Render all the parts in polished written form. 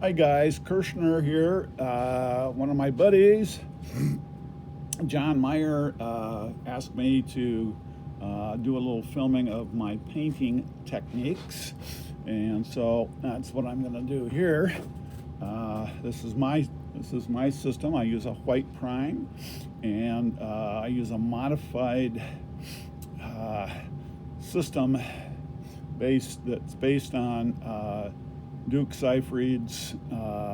Hi guys, Kirshner here. One of my buddies, John Meyer, asked me to do a little filming of my painting techniques, and so that's what I'm going to do here. This is my system. I use a white prime, and I use a modified uh, system that's based on Duke Seyfried's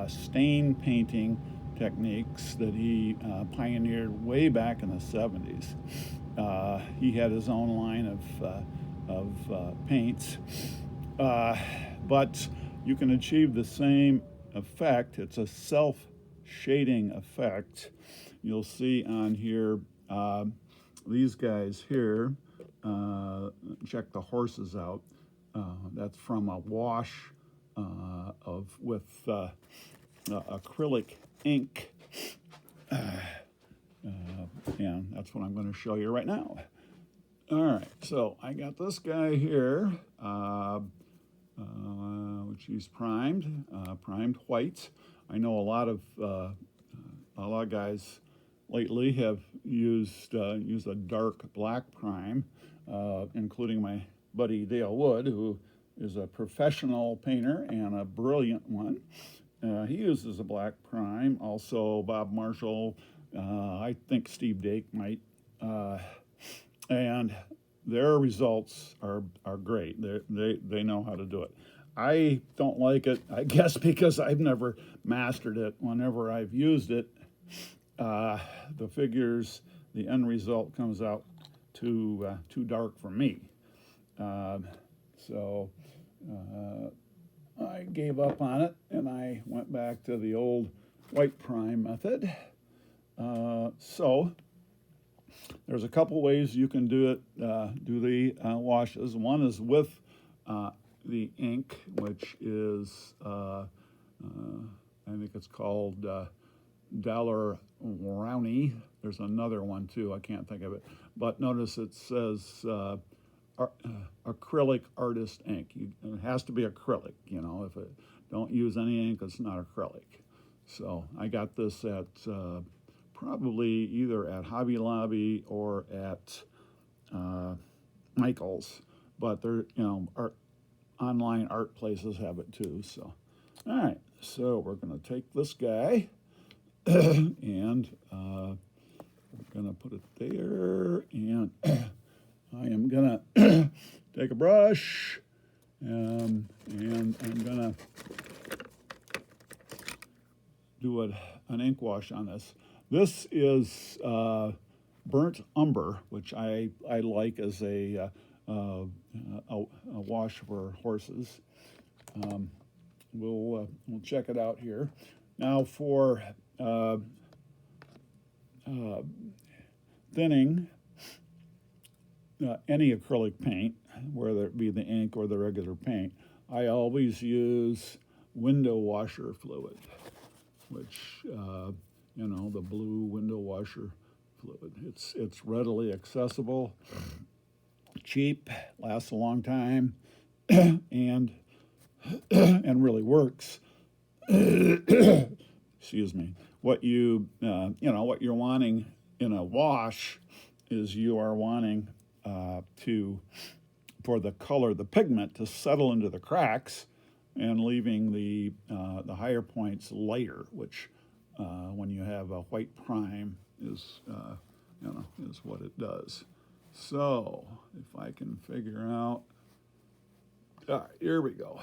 stain painting techniques that he pioneered way back in the 70s. He had his own line of paints, uh, but you can achieve the same effect. It's a self-shading effect. You'll see on here these guys here. Check the horses out. That's from a wash with acrylic ink, and that's what I'm going to show you right now. All right, so I got this guy here, which he's primed white. I know a lot of guys lately have used a dark black prime, including my buddy Dale Wood, who is a professional painter and a brilliant one. He uses a black prime. Also, Bob Marshall. I think Steve Dake might. And their results are great. They know how to do it. I don't like it, I guess, because I've never mastered it. Whenever I've used it, the end result comes out too dark for me. So I gave up on it, and I went back to the old white prime method. So there's a couple ways you can do it. Do the washes. One is with the ink, which is I think it's called Dollar Rowney. There's another one too. I can't think of it. But notice it says acrylic artist ink. It has to be acrylic. If it don't use any ink, it's not acrylic. So I got this at probably either at Hobby Lobby or at Michael's, but online art places have it too. So, all right. So we're going to take this guy and we're going to put it there, and I am going to take a brush and I'm going to do an ink wash on this. This is burnt umber, which I like as a wash for horses. We'll check it out here. Now for thinning any acrylic paint, whether it be the ink or the regular paint, I always use window washer fluid, which the blue window washer fluid. It's readily accessible, cheap, lasts a long time, and really works. Excuse me. What what you're wanting in a wash is you are wanting for the color, the pigment, to settle into the cracks, and leaving the higher points lighter, which when you have a white prime is what it does. So if I can figure out, all right, here we go.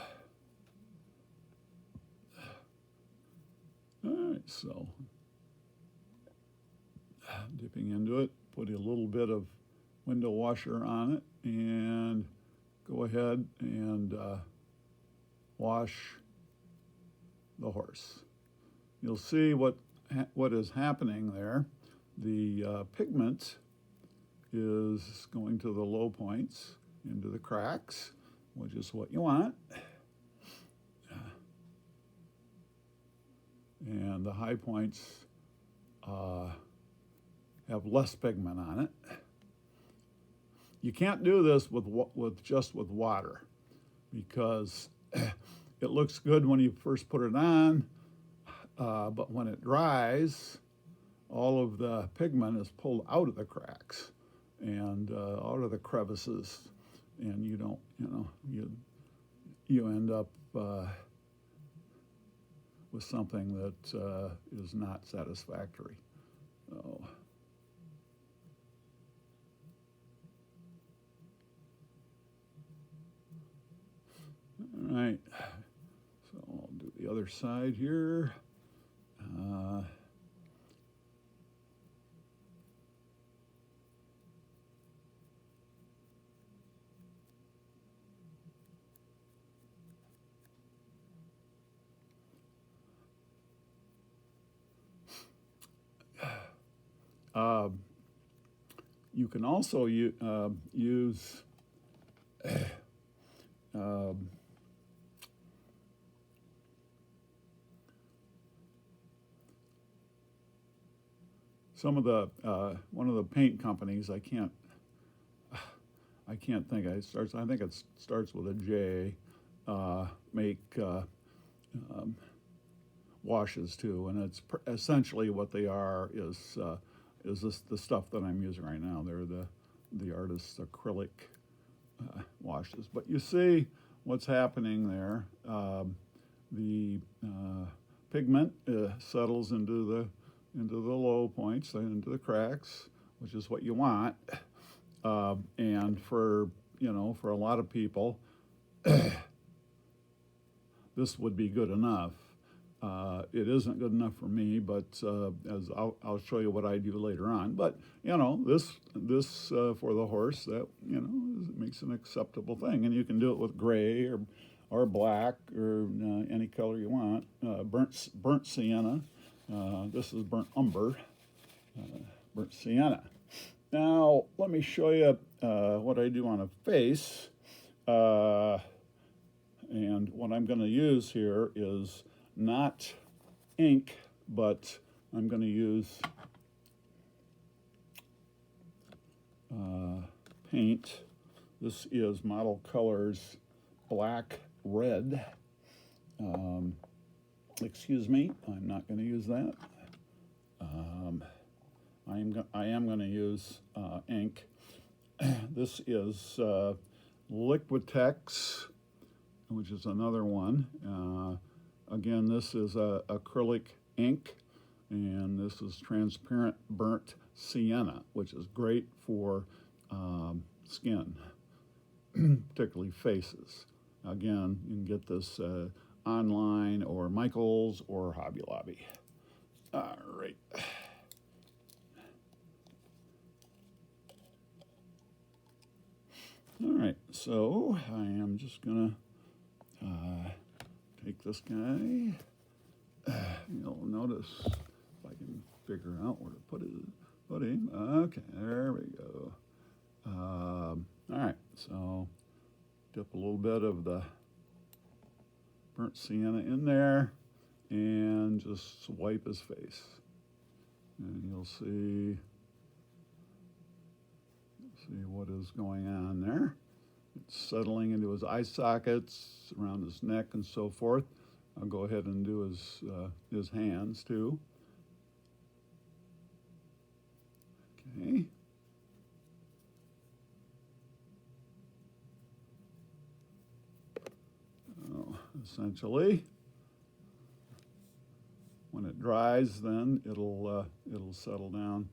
All right, so dipping into it, putting a little bit of window washer on it, and go ahead and wash the horse. You'll see what is happening there. The pigment is going to the low points, into the cracks, which is what you want. And the high points have less pigment on it. You can't do this with just with water, because it looks good when you first put it on, but when it dries, all of the pigment is pulled out of the cracks and out of the crevices, and you don't, you end up with something that is not satisfactory. So, all right, so I'll do the other side here. Uh, uh, you can also use um, some of the one of the paint companies. I can't think. I think it starts with a J. Make washes too, and it's essentially what they are is this the stuff that I'm using right now. They're the artist's acrylic washes. But you see what's happening there. The pigment settles into the low points, into the cracks, which is what you want. And for a lot of people, this would be good enough. It isn't good enough for me, but as I'll show you what I do later on. But this for the horse, that makes an acceptable thing, and you can do it with gray or black or any color you want. Burnt sienna. This is burnt umber. Burnt sienna. Now let me show you what I do on a face. And what I'm going to use here is not ink, but I'm going to use paint. This is Model Colors Black Red. Excuse me, I'm not going to use that. I am going to use ink. This is Liquitex, which is another one. Again, this is acrylic ink, and this is transparent burnt sienna, which is great for skin, particularly faces. Again, you can get this online or Michael's or Hobby Lobby. All right. All right, so I am just gonna take this guy. You'll notice if I can figure out where to put him. Okay, there we go. All right, so dip a little bit of the burnt sienna in there and just wipe his face. And you'll see what is going on there. It's settling into his eye sockets, around his neck, and so forth. I'll go ahead and do his hands too. Okay. So, essentially, when it dries, then it'll settle down.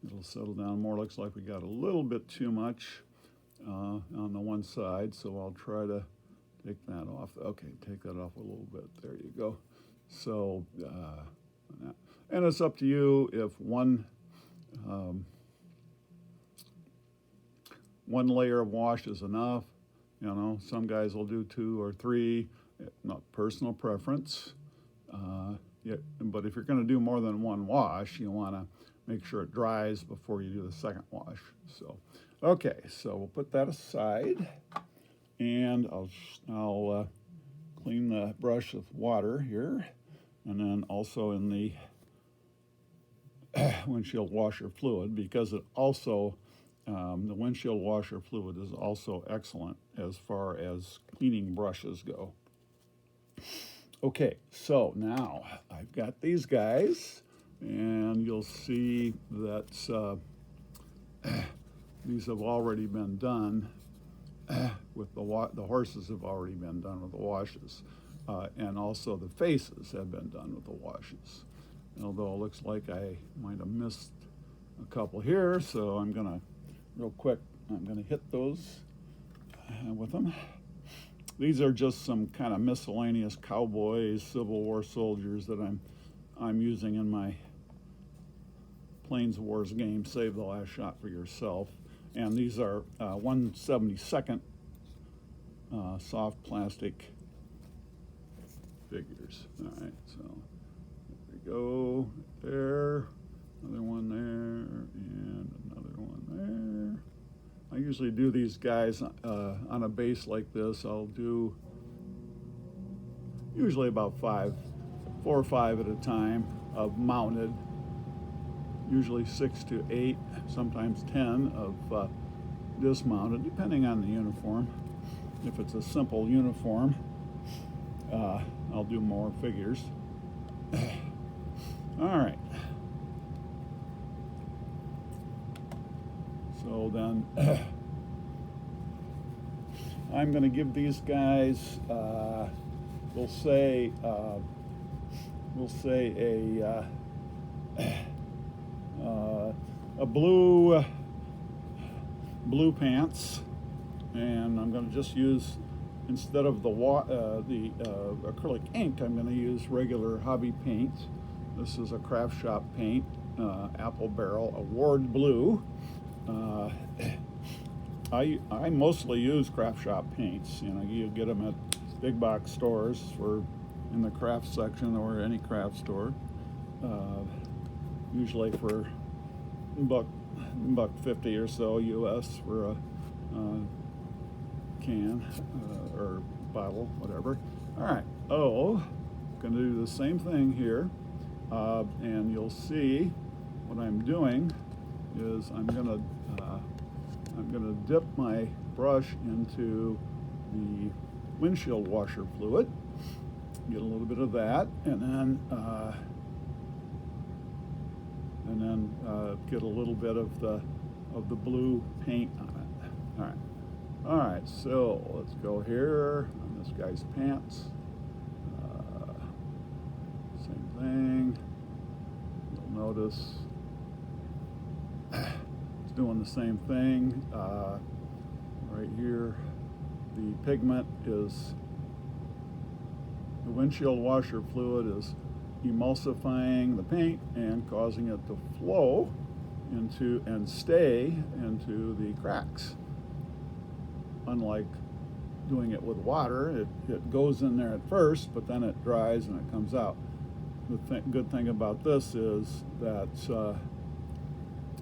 It'll settle down more. Looks like we got a little bit too much on the one side, so I'll try to take that off. Okay, take that off a little bit. There you go. So, and it's up to you if one layer of wash is enough. Some guys will do 2 or 3. Not personal preference. Yeah, but if you're going to do more than one wash, you want to make sure it dries before you do the second wash. So, okay, so we'll put that aside, and I'll clean the brush with water here, and then also in the windshield washer fluid, because it also The windshield washer fluid is also excellent as far as cleaning brushes go. Okay, so now I've got these guys, and you'll see that these have already been done with the horses have already been done with the washes, and also the faces have been done with the washes. Although it looks like I might have missed a couple here, so I'm gonna real quick. I'm gonna hit those with them. These are just some kind of miscellaneous cowboys, Civil War soldiers that I'm using in my Plains Wars game, Save the Last Shot for Yourself. And these are 1/72 soft plastic figures. All right, so there we go. There, another one there, and another one there. I usually do these guys on a base like this. I'll do usually about 4 or 5 at a time of mounted, usually 6 to 8, sometimes 10 of dismounted, depending on the uniform. If it's a simple uniform, I'll do more figures. All right. So then I'm going to give these guys, we'll say a blue pants, and I'm going to just use, instead of the acrylic ink, I'm going to use regular hobby paint. This is a craft shop paint, Apple Barrel Award Blue. I mostly use craft shop paints. You know, you get them at big box stores or in the craft section or any craft store. Usually for $1.50 or so US for a can or bottle, whatever. All right. Oh, going to do the same thing here, and you'll see what I'm doing is I'm gonna dip my brush into the windshield washer fluid, get a little bit of that, and then get a little bit of the blue paint on it. All right. So let's go here on this guy's pants. Same thing. You'll notice it's doing the same thing. Right here, the pigment is, the windshield washer fluid is emulsifying the paint and causing it to flow into and stay into the cracks. Unlike doing it with water, it goes in there at first, but then it dries and it comes out. The good thing about this is that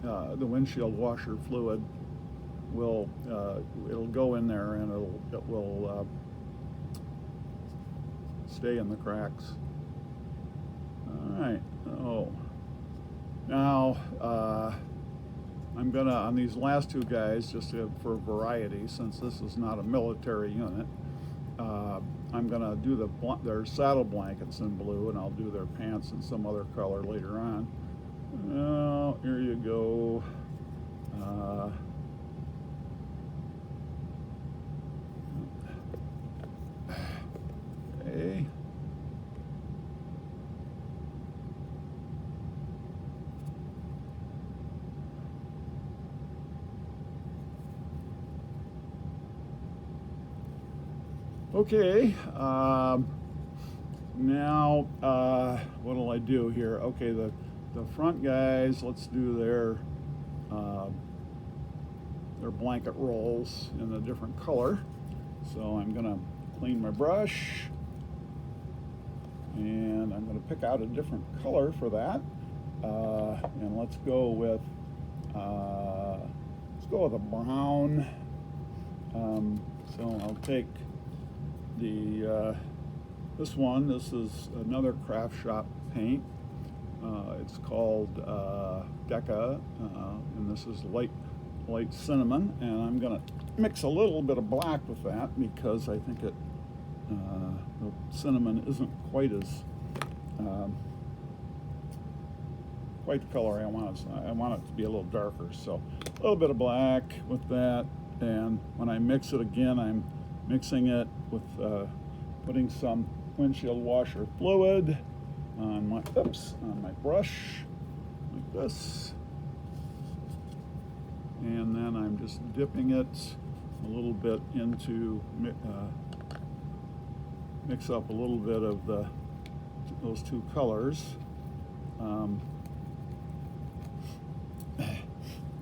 the windshield washer fluid will it'll go in there and it will stay in the cracks. All right. Oh, now I'm gonna, on these last two guys, just for variety, since this is not a military unit, I'm gonna do their saddle blankets in blue, and I'll do their pants in some other color later on. Well, here you go. Okay. Okay, now what'll I do here? Okay, the front guys, let's do their blanket rolls in a different color. So I'm gonna clean my brush, and I'm gonna pick out a different color for that. And let's go with a brown. So I'll take this one. This is another craft shop paint. It's called Deca, and this is light light cinnamon, and I'm going to mix a little bit of black with that because I think the cinnamon isn't quite as quite the color I want. So I want it to be a little darker, so a little bit of black with that. And when I mix it again, I'm mixing it with putting some windshield washer fluid on my brush like this, and then I'm just dipping it a little bit into mix up a little bit of those two colors,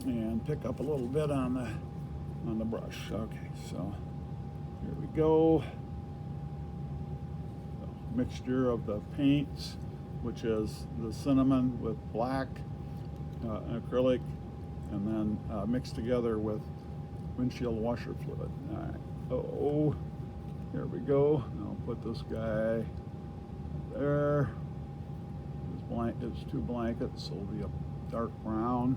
and pick up a little bit on the brush. Okay, so here we go. Mixture of the paints, which is the cinnamon with black acrylic, and then mixed together with windshield washer fluid. All right. Oh, here we go. I'll put this guy there. It's two blankets, so it'll be a dark brown.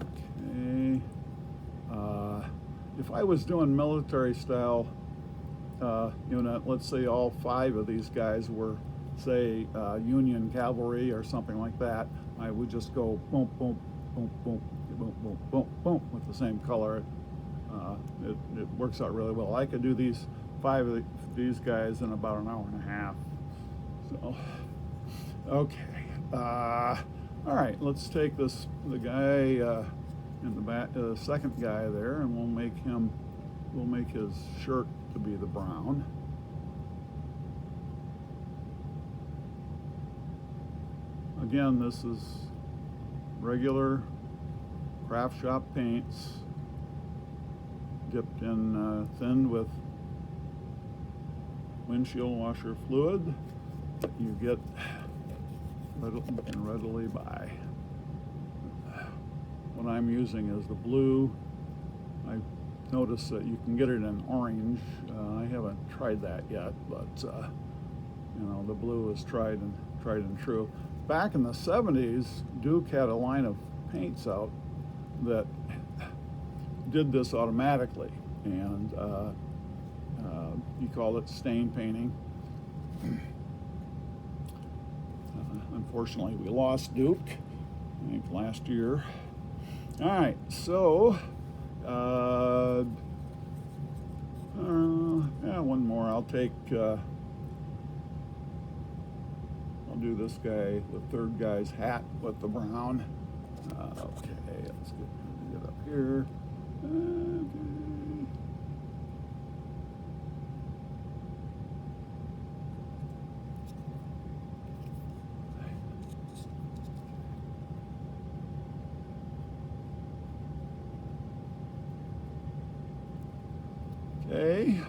Okay. If I was doing military style unit, let's say all 5 of these guys were, say, Union cavalry or something like that, I would just go boom, boom, boom, boom, boom, boom, boom, boom with the same color. It works out really well. I could do these 5 of these guys in about an hour and a half. So, okay. All right, let's take the guy in the back, the second guy there, and we'll make his shirt to be the brown. Again, this is regular craft shop paints dipped in, thinned with windshield washer fluid that you get readily buy. What I'm using is the blue. I noticed that you can get it in orange. I haven't tried that yet, but you know, the blue is tried and true. Back in the 70s, Duke had a line of paints out that did this automatically, and he called it stain painting. Unfortunately, we lost Duke, I think, last year. All right, so yeah, one more. I'll do this guy, the third guy's hat with the brown. Okay, let's get up here. Okay.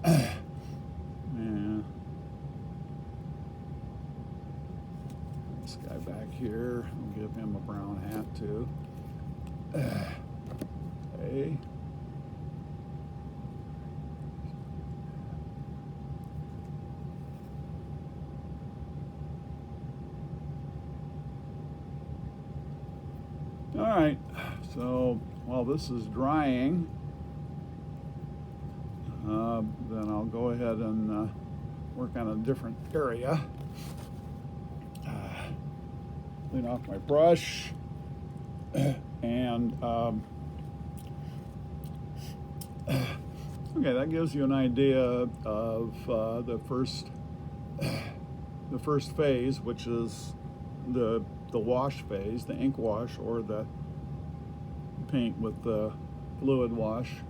Yeah. This guy back here, we'll give him a brown hat too. Okay. All right, so while this is drying, then I'll go ahead and work on a different area. Clean off my brush, and okay, that gives you an idea of the first phase, which is the wash phase, the ink wash, or the paint with the fluid wash.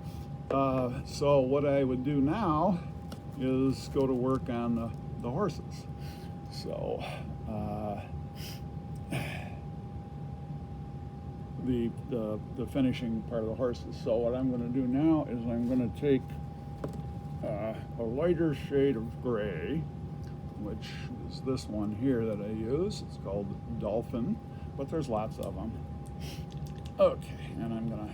So what I would do now is go to work on the horses. So the finishing part of the horses. So what I'm going to do now is I'm going to take a lighter shade of gray, which is this one here that I use. It's called Dolphin, but there's lots of them. Okay, and I'm going to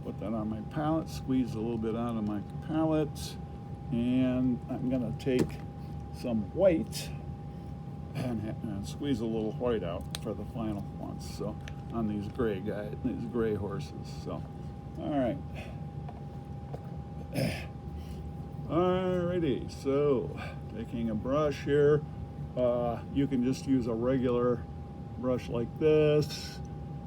put that on my palette, squeeze a little bit out of my palette, and I'm going to take some white and squeeze a little white out for the final ones. So on these gray guys, these gray horses. So, all right. Alrighty, so taking a brush here, you can just use a regular brush like this,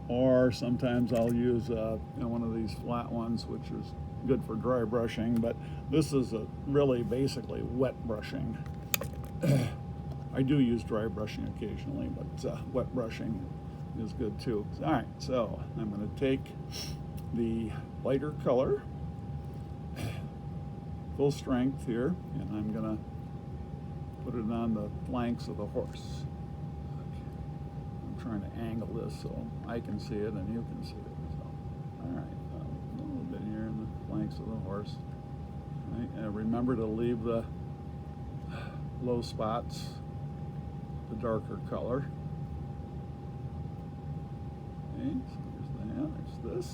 or sometimes I'll use one of these flat ones, which is good for dry brushing, but this is really basically wet brushing. I do use dry brushing occasionally, but wet brushing is good too. All right, so I'm going to take the lighter color, full strength here, and I'm going to put it on the flanks of the horse. I'm trying to angle this so I can see it and you can see it. So, all right, a little bit here in the flanks of the horse. All right, and remember to leave the low spots the darker color. Okay, so there's that, there's this.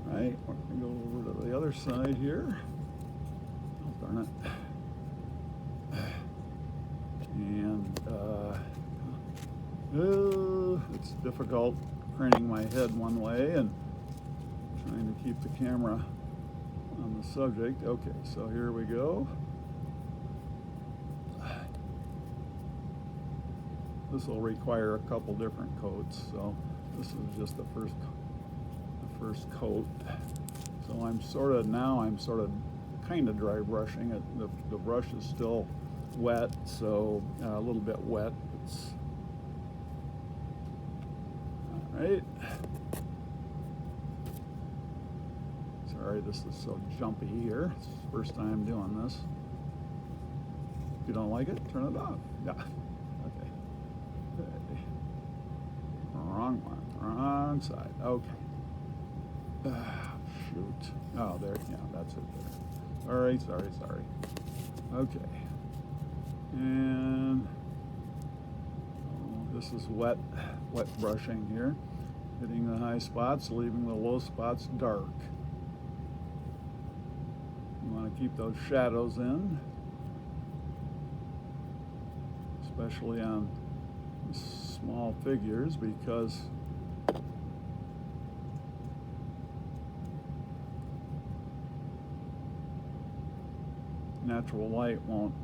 Right, we're going to go over to the other side here. Oh, darn it. And it's difficult craning my head one way and trying to keep the camera on the subject. Okay, so here we go. This will require a couple different coats, so this is just the first coat. So I'm sort of kind of dry brushing it. The brush is still wet, so a little bit wet. It's all right. Sorry, this is so jumpy here. It's the first time doing this. If you don't like it, turn it off. Yeah. Okay. Wrong one. Wrong side. Okay. Shoot. Oh, there. Yeah, that's it there. All right. Sorry. Okay. And this is wet brushing here. Hitting the high spots, leaving the low spots dark. You want to keep those shadows in, especially on small figures, because natural light won't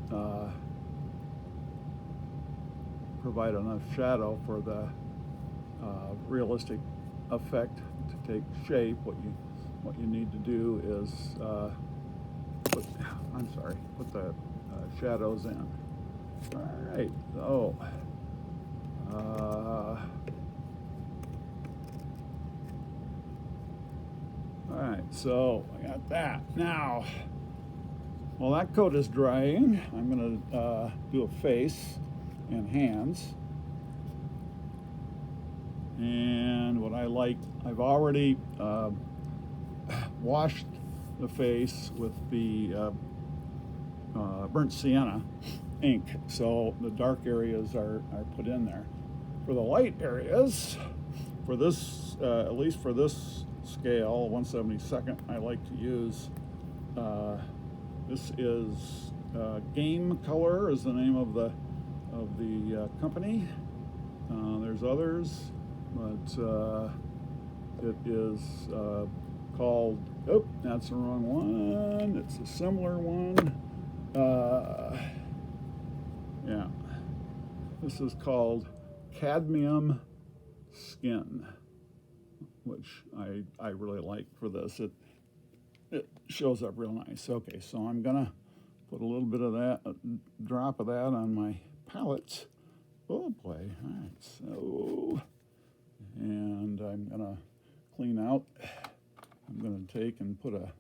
provide enough shadow for the realistic effect to take shape. What you need to do is put the shadows in. All right, so all right, so I got that. Now, while that coat is drying, I'm going to do a face and hands. And what I like, I've already washed the face with the burnt sienna ink, so the dark areas are put in there. For the light areas, for this, at least for this scale, 1/72, I like to use, this is Game Color is the name of the company. There's others, but it is called, oh, that's the wrong one. It's a similar one. Yeah, this is called Cadmium Skin, which I really like for this. It shows up real nice. Okay, so I'm gonna put a little bit of that, a drop of that on my palette. Oh boy, all right, so, and I'm gonna clean out. I'm gonna take and put a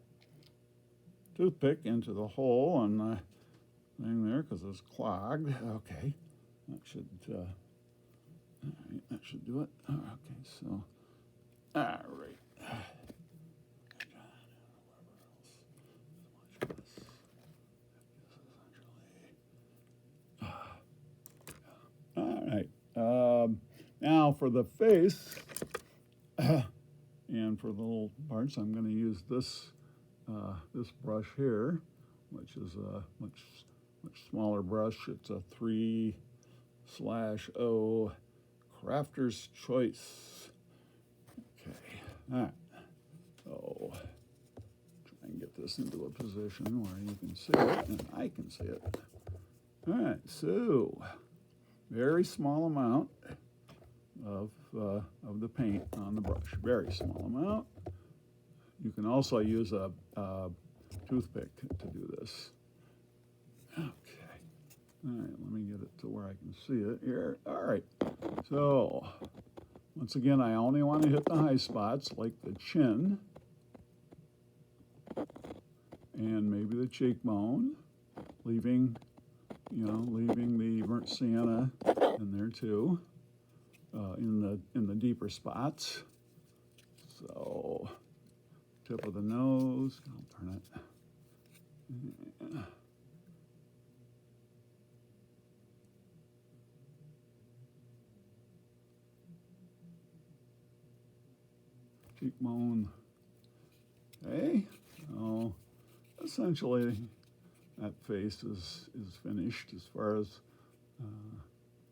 toothpick into the hole on the thing there because it's clogged. Okay, that should, all right, that should do it. Oh, okay, so, all right. All right. Now for the face, And for the little parts, I'm going to use this this brush here, which is a much smaller brush. It's a 3/0 Crafter's Choice. Okay, all right. So try and get this into a position where you can see it and I can see it. All right, so very small amount of the paint on the brush. Very small amount. You can also use a toothpick to do this. Okay. All right, let me get it to where I can see it here. All right. So, once again, I only want to hit the high spots like the chin and maybe the cheekbone, leaving the burnt sienna in there too, in the deeper spots. So, tip of the nose, I'll turn it. Yeah. Cheekbone. Okay, so essentially that face is finished as far as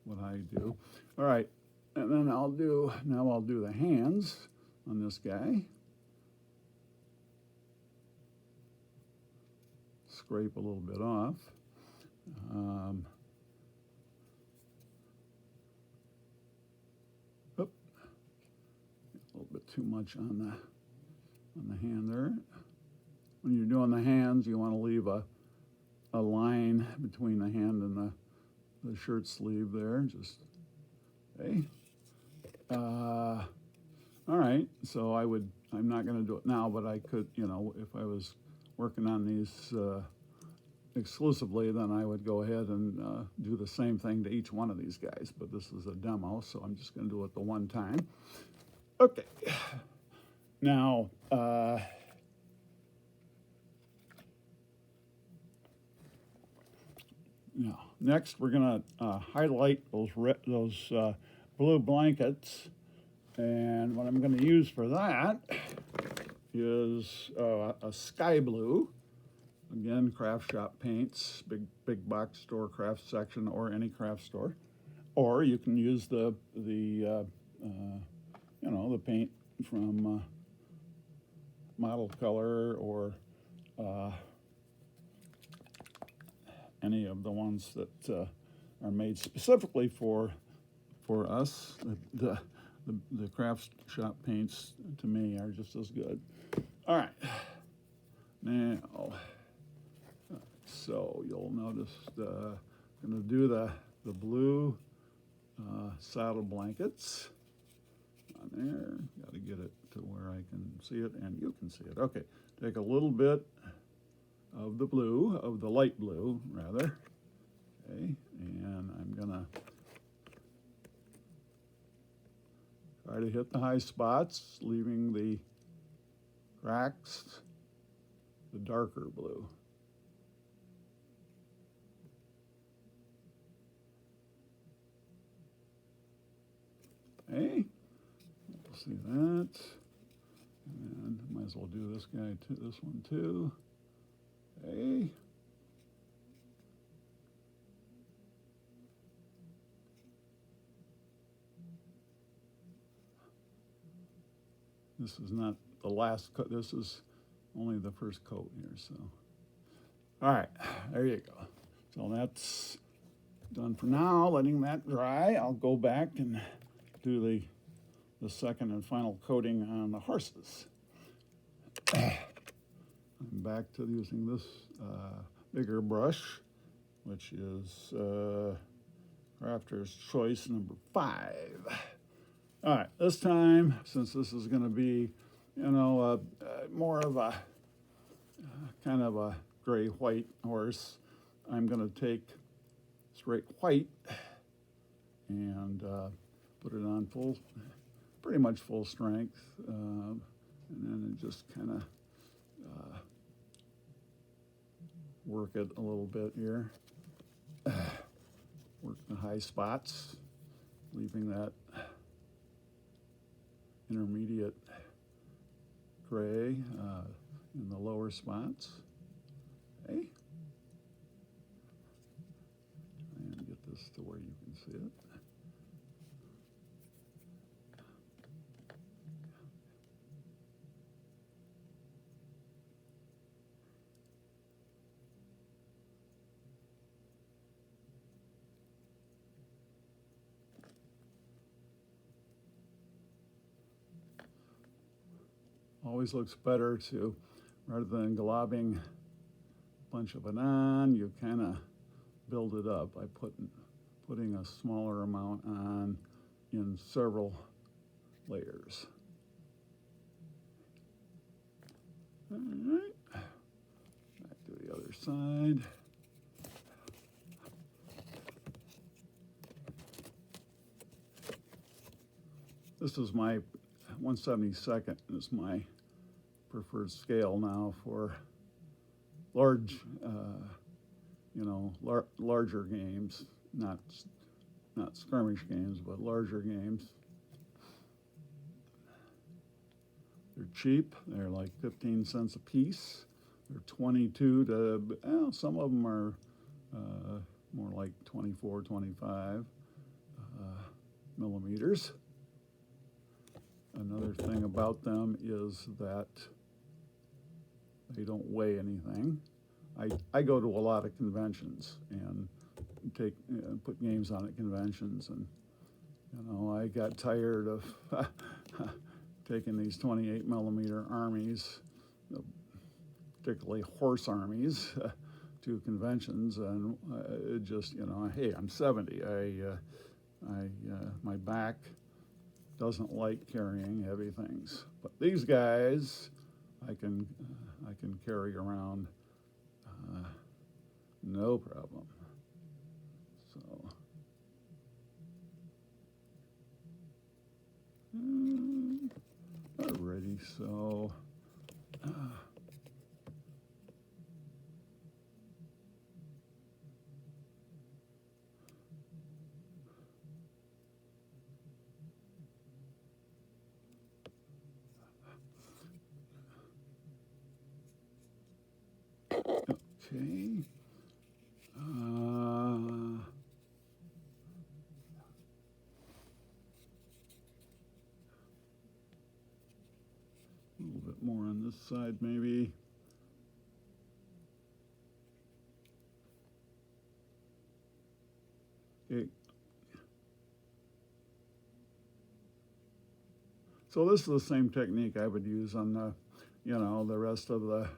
what I do. All right, and then I'll do the hands on this guy. Scrape a little bit off. Oop, a little bit too much on the hand there. When you're doing the hands, you want to leave a line between the hand and the shirt sleeve there. Just okay. All right. So I'm not going to do it now, but I could, if I was working on these exclusively, then I would go ahead and do the same thing to each one of these guys. But this is a demo, so I'm just going to do it the one time. Okay. Now, next we're going to highlight those blue blankets, and what I'm going to use for that is a sky blue. Again, craft shop paints, big box store craft section, or any craft store, or you can use the paint from Model Color or any of the ones that are made specifically for us. The craft shop paints to me are just as good. All right, now. So you'll notice I'm going to do the blue saddle blankets on there. Got to get it to where I can see it and you can see it. Okay, take a little bit of the blue, of the light blue rather. Okay, and I'm going to try to hit the high spots, leaving the cracks, the darker blue. Okay, see that, and might as well do this guy too, this one too. Okay. This is not the last coat, this is only the first coat here, so. All right, there you go. So that's done for now, letting that dry. I'll go back and do the second and final coating on the horses. I'm back to using this bigger brush, which is Crafter's Choice number 5. All right, this time, since this is going to be, more of a kind of a gray-white horse, I'm going to take straight white and put it on pretty much full strength, and then it just kind of work it a little bit here. Work the high spots, leaving that intermediate gray in the lower spots. Okay. And get this to where you can see it. Always looks better to, rather than globbing a bunch of it on, you kind of build it up by putting a smaller amount on in several layers. All right, back to the other side. This is my 1/72nd is my preferred scale now for large, larger games, not skirmish games, but larger games. They're cheap. They're like 15 cents a piece. They're 22 to, well, some of them are more like 24, 25 millimeters. Another thing about them is that they don't weigh anything. I go to a lot of conventions and put games on at conventions, and I got tired of taking these 28 millimeter armies, particularly horse armies, to conventions, and it just hey, I'm 70. My back doesn't like carrying heavy things, but these guys I can carry around no problem. So alrighty, so okay. A little bit more on this side, maybe. Okay. So this is the same technique I would use on the, the rest of the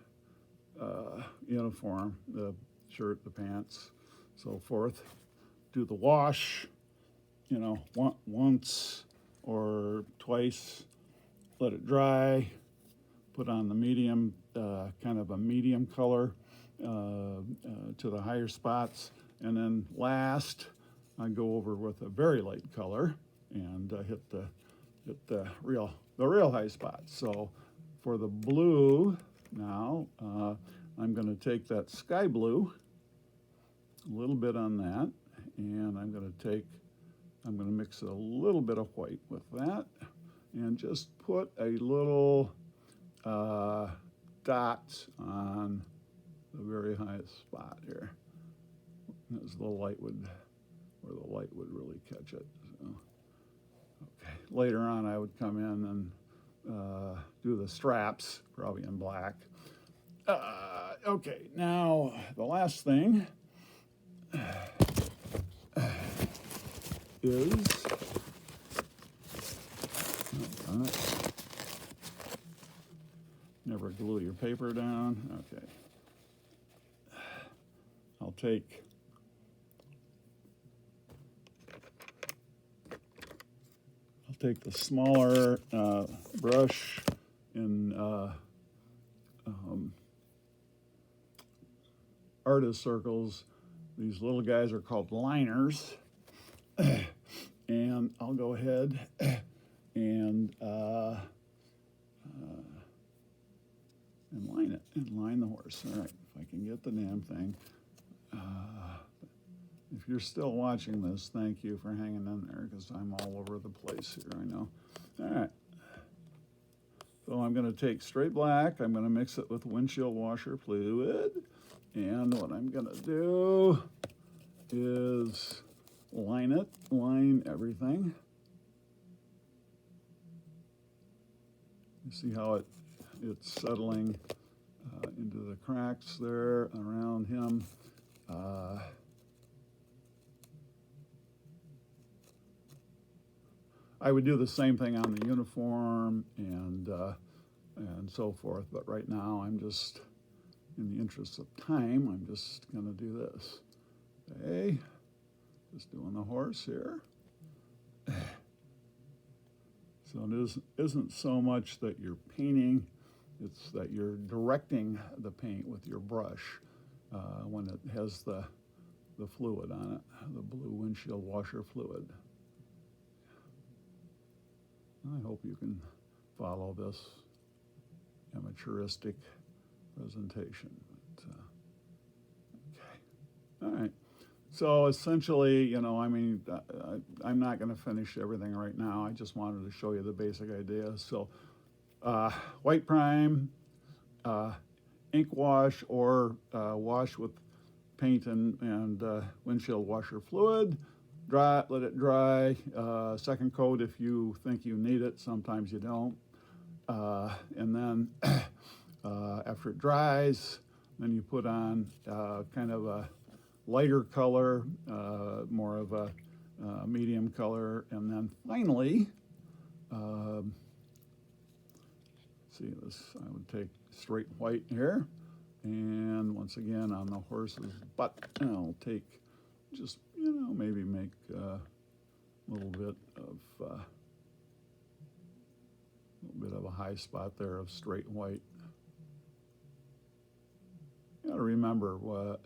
uniform, the shirt, the pants, so forth. Do the wash, once or twice, let it dry, put on the medium, kind of a medium color to the higher spots, and then last I go over with a very light color and hit the real high spots. So for the blue now, I'm going to take that sky blue, a little bit on that, and I'm going to mix a little bit of white with that, and just put a little dot on the very highest spot here. As the light would, where the light would really catch it. So, okay. Later on, I would come in and do the straps, probably in black. Okay, now the last thing is never glue your paper down. Okay, I'll take the smaller brush in artist circles. These little guys are called liners, and I'll go ahead and line the horse. All right, if I can get the damn thing. If you're still watching this, thank you for hanging in there, because I'm all over the place here, I know. All right. So I'm going to take straight black, I'm going to mix it with windshield washer fluid, and what I'm going to do is line everything. You see how it's settling into the cracks there around him. I would do the same thing on the uniform and so forth, but right now I'm just, in the interest of time, I'm just going to do this. Okay, just doing the horse here. So it isn't so much that you're painting, it's that you're directing the paint with your brush when it has the fluid on it, the blue windshield washer fluid. I hope you can follow this amateuristic presentation. Okay, all right. So essentially, I'm not going to finish everything right now. I just wanted to show you the basic idea. So white prime, ink wash, or wash with paint and windshield washer fluid. Dry, let it dry. Second coat if you think you need it. Sometimes you don't. And then after it dries, then you put on kind of a lighter color, more of a medium color, and then finally, see this, I would take straight white here, and once again on the horse's butt, I'll take just, maybe make a little bit of a high spot there of straight white. You gotta remember what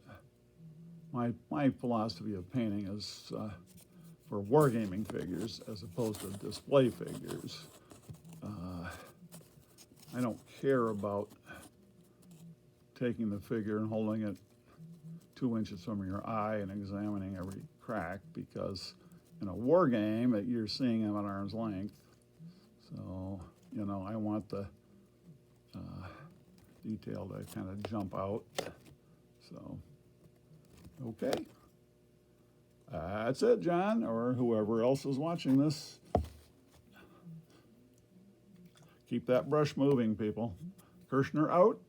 my philosophy of painting is for wargaming figures as opposed to display figures. I don't care about taking the figure and holding it 2 inches from your eye and examining every crack, because in a war game you're seeing them at arm's length. So, I want the detail to kind of jump out. So, okay. That's it, John, or whoever else is watching this. Keep that brush moving, people. Kirshner out.